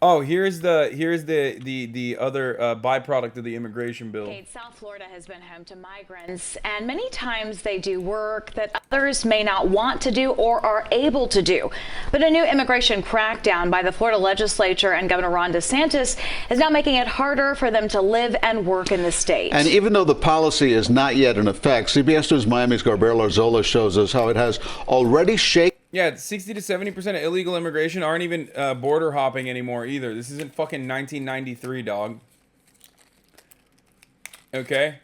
Oh, here's the other byproduct of the immigration bill. South Florida has been home to migrants, and many times they do work that others may not want to do or are able to do. But a new immigration crackdown by the Florida legislature and Governor Ron DeSantis is now making it harder for them to live and work in the state. And even though the policy is not yet in effect, CBS News Miami's Gabriel Arzola shows us how it has already shaken. Yeah, 60 to 70% of illegal immigration aren't even border hopping anymore either. This isn't fucking 1993, dog. Okay?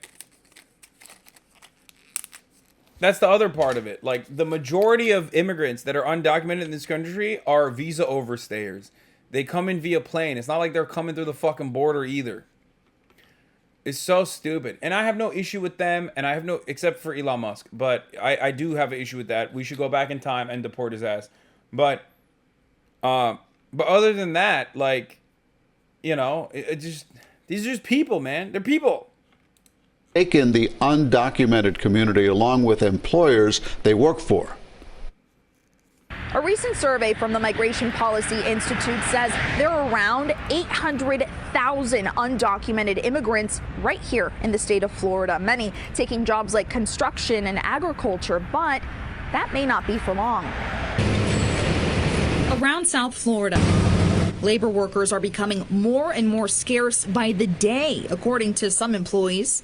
That's the other part of it. Like, the majority of immigrants that are undocumented in this country are visa overstayers. They come in via plane. It's not like they're coming through the fucking border either. It's so stupid. And I have no issue with them, and I have no, except for Elon Musk. But I do have an issue with that. We should go back in time and deport his ass. But other than that, like, you know, these are just people, man. They're people. Taken the undocumented community along with employers they work for. A recent survey from the Migration Policy Institute says there are around 800,000 undocumented immigrants right here in the state of Florida, many taking jobs like construction and agriculture, but that may not be for long. Around South Florida, labor workers are becoming more and more scarce by the day, according to some employees.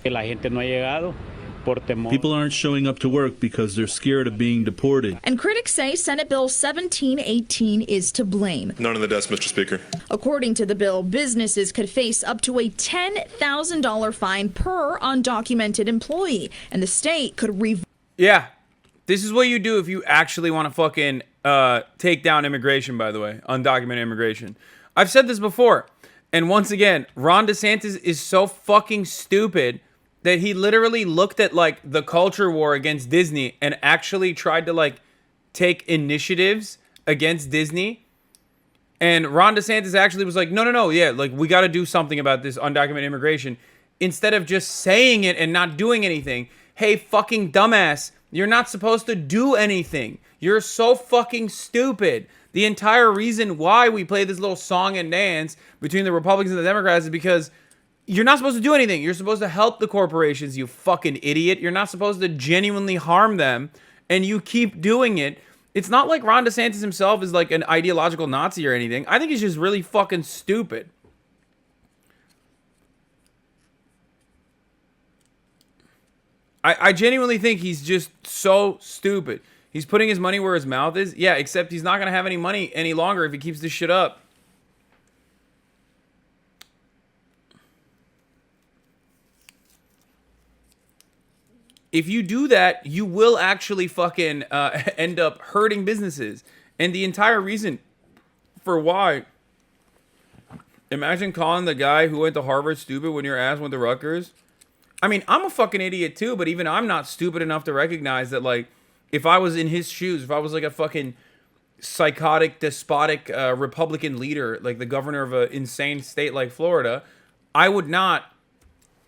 People aren't showing up to work because they're scared of being deported. And critics say Senate Bill 1718 is to blame. None on the desk, Mr. Speaker. According to the bill, businesses could face up to a $10,000 fine per undocumented employee, and the state could Yeah, this is what you do if you actually want to fucking take down immigration, by the way, undocumented immigration. I've said this before, and once again, Ron DeSantis is so fucking stupid that he literally looked at, like, the culture war against Disney and actually tried to, like, take initiatives against Disney. And Ron DeSantis actually was like, no, yeah, like, we got to do something about this undocumented immigration. Instead of just saying it and not doing anything. Hey, fucking dumbass, you're not supposed to do anything. You're so fucking stupid. The entire reason why we play this little song and dance between the Republicans and the Democrats is because you're not supposed to do anything. You're supposed to help the corporations, you fucking idiot. You're not supposed to genuinely harm them, and you keep doing it. It's not like Ron DeSantis himself is like an ideological Nazi or anything. I think he's just really fucking stupid. I genuinely think he's just so stupid. He's putting his money where his mouth is. Yeah, except he's not going to have any money any longer if he keeps this shit up. If you do that, you will actually fucking end up hurting businesses. And the entire reason for why, imagine calling the guy who went to Harvard stupid when your ass went to Rutgers. I mean, I'm a fucking idiot too, but even I'm not stupid enough to recognize that, like, if I was in his shoes, if I was like a fucking psychotic, despotic Republican leader, like the governor of an insane state like Florida, I would not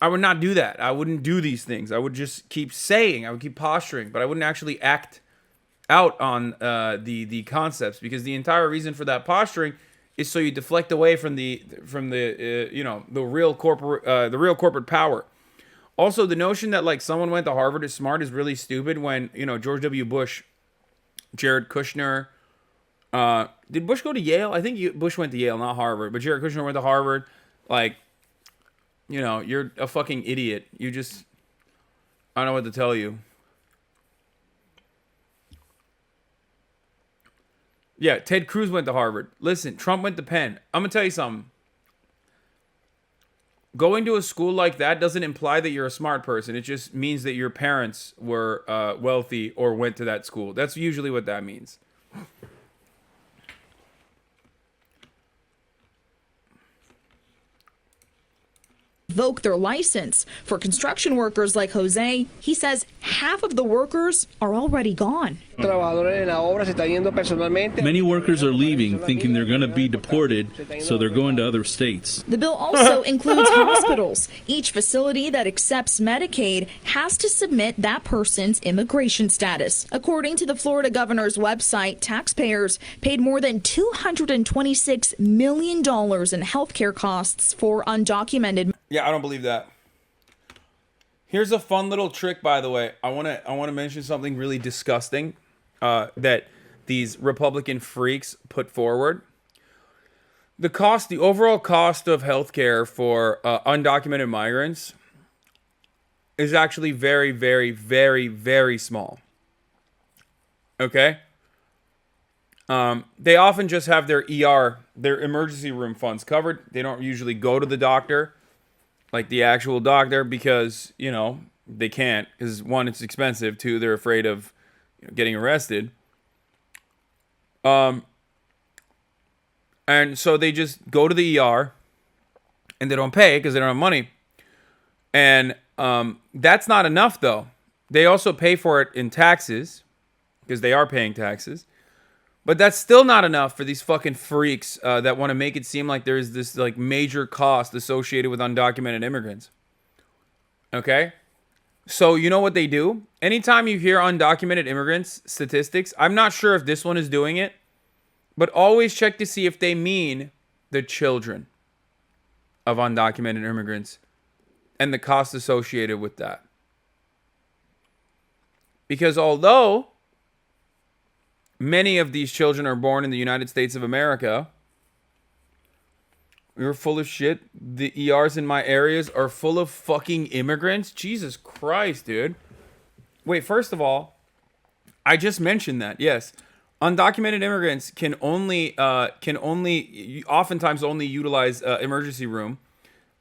do that. I wouldn't do these things. I would just keep saying, I would keep posturing, but I wouldn't actually act out on the concepts, because the entire reason for that posturing is so you deflect away from the real corporate power. Also, the notion that, like, someone went to Harvard is smart is really stupid when, you know, George W. Bush, Jared Kushner, did Bush go to Yale? I think Bush went to Yale, not Harvard, but Jared Kushner went to Harvard. Like, you know, you're a fucking idiot. You just, I don't know what to tell you. Yeah, Ted Cruz went to Harvard. Listen, Trump went to Penn. I'm going to tell you something. Going to a school like that doesn't imply that you're a smart person. It just means that your parents were wealthy or went to that school. That's usually what that means. Revoke their license. For construction workers like Jose, he says half of the workers are already gone. Many workers are leaving thinking they're going to be deported, so they're going to other states. The bill also includes hospitals. Each facility that accepts Medicaid has to submit that person's immigration status. According to the Florida governor's website, taxpayers paid more than $226 million in health care costs for undocumented. Yeah, I don't believe that. Here's a fun little trick, by the way. I want to mention something really disgusting that these Republican freaks put forward. The overall cost of healthcare for undocumented migrants is actually very, very, very, very small. Okay? They often just have their ER, their emergency room funds covered. They don't usually go to the doctor, like the actual doctor, because, you know, they can't. Because one, it's expensive. Two, they're afraid of getting arrested. And so they just go to the ER and they don't pay because they don't have money. And that's not enough, though. They also pay for it in taxes because they are paying taxes. But that's still not enough for these fucking freaks that want to make it seem like there's this like major cost associated with undocumented immigrants. Okay? So you know what they do? Anytime you hear undocumented immigrants statistics, I'm not sure if this one is doing it, but always check to see if they mean the children of undocumented immigrants and the cost associated with that. Because although many of these children are born in the United States of America, you're full of shit. The ERs in my areas are full of fucking immigrants. Jesus Christ, dude. Wait, first of all, I just mentioned that. Yes, undocumented immigrants can oftentimes only utilize emergency rooms,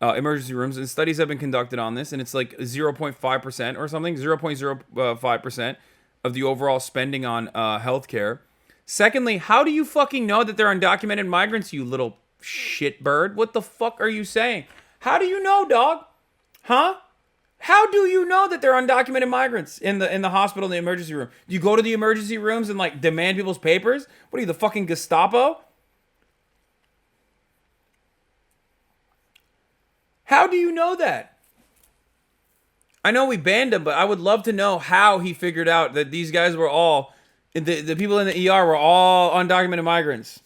and studies have been conducted on this, and it's like 0.5% or something, 0.05% of the overall spending on healthcare. Secondly, how do you fucking know that they're undocumented migrants, you little shitbird? What the fuck are you saying? How do you know, dog? Huh? How do you know that they're undocumented migrants in the hospital, in the emergency room? Do you go to the emergency rooms and like demand people's papers? What are you, the fucking Gestapo? How do you know that? I know we banned him, but I would love to know how he figured out that these guys were all, the people in the ER were all undocumented migrants.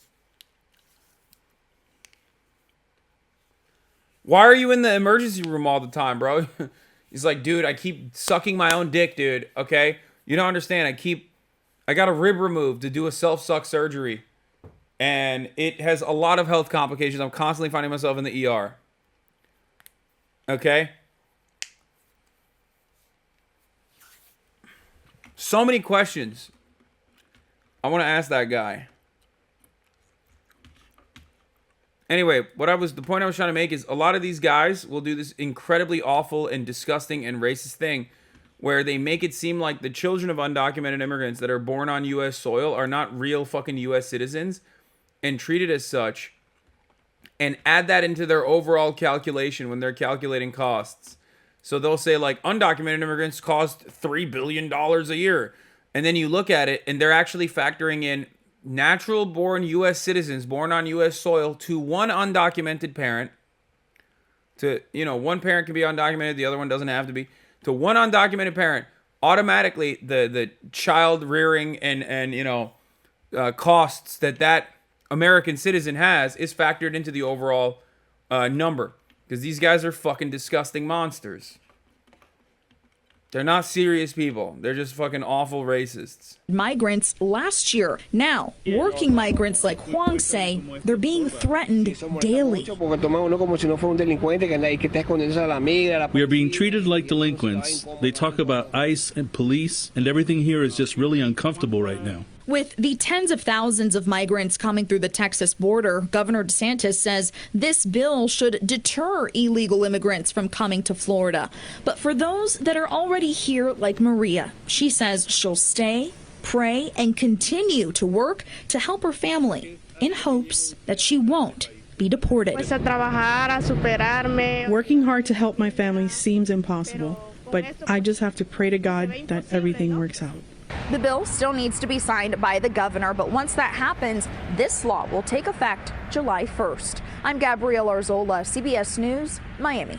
Why are you in the emergency room all the time, bro? He's like, dude, I keep sucking my own dick, dude, okay? You don't understand. I got a rib removed to do a self-suck surgery. And it has a lot of health complications. I'm constantly finding myself in the ER. Okay? So many questions I want to ask that guy. Anyway, the point I was trying to make is a lot of these guys will do this incredibly awful and disgusting and racist thing where they make it seem like the children of undocumented immigrants that are born on U.S. soil are not real fucking U.S. citizens and treated as such, and add that into their overall calculation when they're calculating costs. So they'll say like undocumented immigrants cost $3 billion a year. And then you look at it and they're actually factoring in natural born U.S. citizens born on U.S. soil to one undocumented parent. To, you know, one parent can be undocumented, the other one doesn't have to be. To one undocumented parent, automatically the child rearing and you know, costs that American citizen has is factored into the overall number. Because these guys are fucking disgusting monsters. They're not serious people. They're just fucking awful racists. Migrants last year. Now, working migrants like Juan say they're being threatened daily. We are being treated like delinquents. They talk about ICE and police, and everything here is just really uncomfortable right now. With the tens of thousands of migrants coming through the Texas border, Governor DeSantis says this bill should deter illegal immigrants from coming to Florida. But for those that are already here, like Maria, she says she'll stay, pray, and continue to work to help her family in hopes that she won't be deported. Working hard to help my family seems impossible, but I just have to pray to God that everything works out. The bill still needs to be signed by the governor, but once that happens, this law will take effect July 1st. I'm Gabrielle Arzola, CBS News, Miami.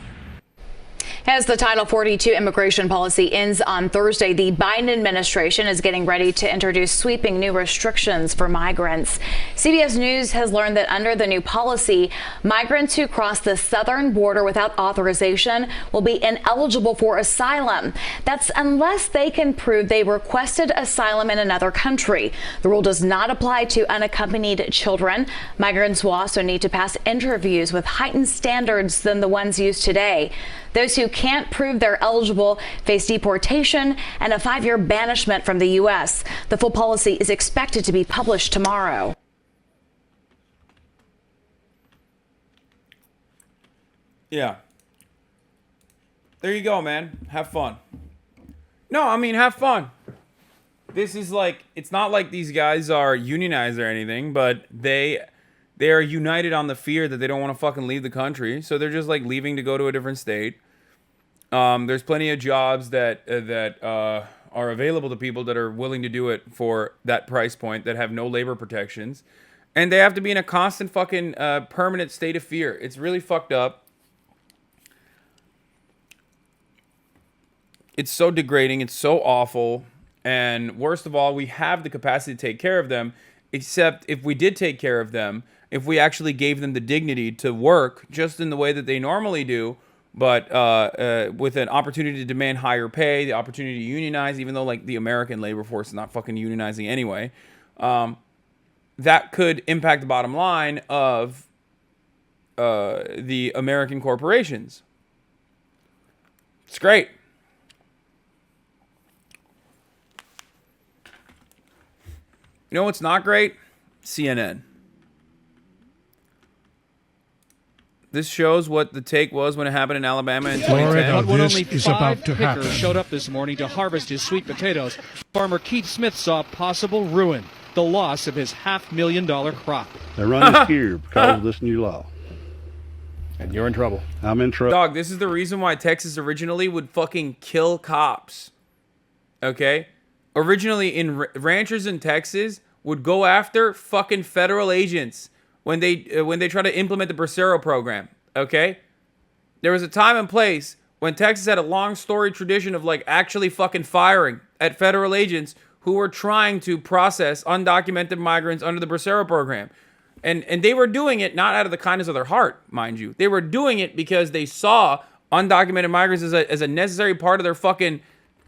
As the Title 42 immigration policy ends on Thursday, the Biden administration is getting ready to introduce sweeping new restrictions for migrants. CBS News has learned that under the new policy, migrants who cross the southern border without authorization will be ineligible for asylum. That's unless they can prove they requested asylum in another country. The rule does not apply to unaccompanied children. Migrants will also need to pass interviews with heightened standards than the ones used today. Those who can't prove they're eligible face deportation and a 5-year banishment from the U.S. The full policy is expected to be published tomorrow. Yeah. There you go, man. Have fun. No, I mean, have fun. This is like, it's not like these guys are unionized or anything, but they are united on the fear that they don't want to fucking leave the country. So they're just like leaving to go to a different state. There's plenty of jobs that are available to people that are willing to do it for that price point, that have no labor protections. And they have to be in a constant fucking permanent state of fear. It's really fucked up. It's so degrading. It's so awful. And worst of all, we have the capacity to take care of them, except if we did take care of them, if we actually gave them the dignity to work just in the way that they normally do, but with an opportunity to demand higher pay, the opportunity to unionize, even though like the American labor force is not fucking unionizing anyway, that could impact the bottom line of the American corporations. It's great. You know what's not great? CNN. This shows what the take was when it happened in Alabama in 2010. But when only 5 pickers showed up this morning to harvest his sweet potatoes, farmer Keith Smith saw possible ruin, the loss of his $500,000 crop. They're running scared because of this new law. And you're in trouble. I'm in trouble. Dog, this is the reason why Texas originally would fucking kill cops. Okay? Originally, in ranchers in Texas would go after fucking federal agents when they try to implement the Bracero program, okay? There was a time and place when Texas had a long story tradition of like actually fucking firing at federal agents who were trying to process undocumented migrants under the Bracero program. And they were doing it not out of the kindness of their heart, mind you. They were doing it because they saw undocumented migrants as a necessary part of their fucking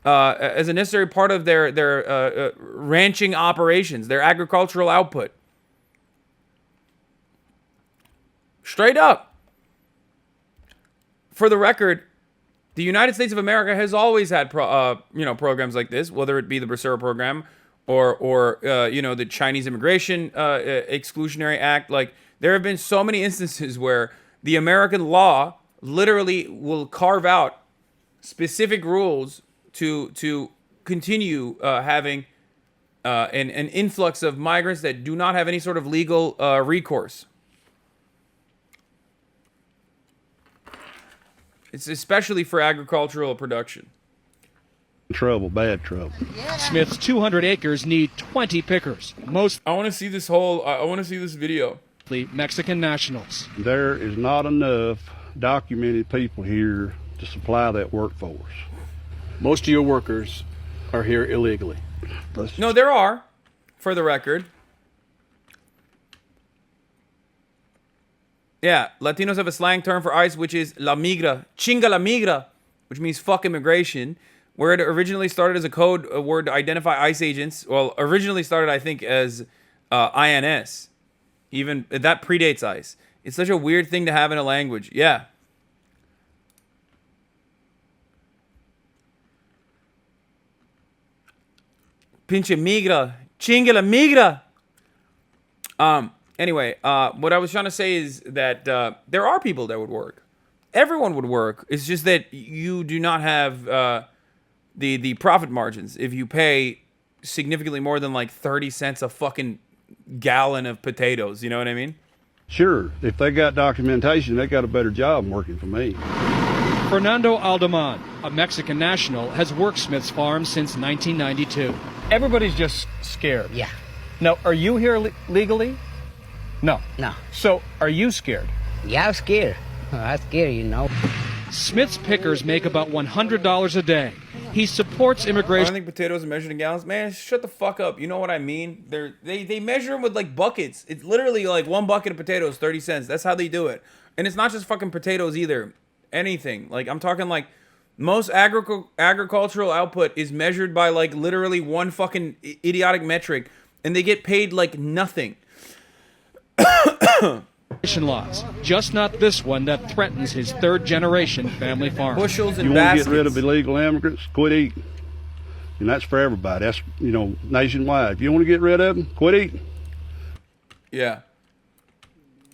as a necessary part of their ranching operations, their agricultural output. Straight up. For the record, the United States of America has always had programs like this, whether it be the Bracero program or the Chinese Immigration Exclusionary Act. Like, there have been so many instances where the American law literally will carve out specific rules to continue having an influx of migrants that do not have any sort of legal recourse. It's especially for agricultural production. Trouble, bad trouble. Smith's 200 acres need 20 pickers, mostly I want to see this whole. I want to see this video. Mexican nationals. There is not enough documented people here to supply that workforce. Most of your workers are here illegally. No, there are, for the record. Yeah, Latinos have a slang term for ICE, which is la migra, chinga la migra, which means fuck immigration, where it originally started as a code word to identify ICE agents. Well, originally started, I think, as INS. Even that predates ICE. It's such a weird thing to have in a language. Yeah. Pinche migra, chinga la migra. Anyway, what I was trying to say is that there are people that would work. Everyone would work. It's just that you do not have the profit margins if you pay significantly more than like 30 cents a fucking gallon of potatoes. You know what I mean? Sure, if they got documentation, they got a better job working for me. Fernando Aldeman, a Mexican national, has worked Smith's farm since 1992. Everybody's just scared. Yeah. Now, are you here legally? No. No. So, are you scared? Yeah, I'm scared. I'm scared, you know. Smith's pickers make about $100 a day. He supports I immigration. don't think potatoes are measured in gallons. Man, shut the fuck up. You know what I mean? They measure them with like buckets. It's literally like 1 bucket of potatoes, 30 cents. That's how they do it. And it's not just fucking potatoes either. Anything. Like I'm talking like most agricultural output is measured by like literally one fucking idiotic metric, and they get paid like nothing. Laws, just not this one that threatens his third-generation family farm. Bushels and You want to baskets. get rid of illegal immigrants? Quit eating. And that's for everybody. That's, nationwide. If you want to get rid of them, quit eating. Yeah.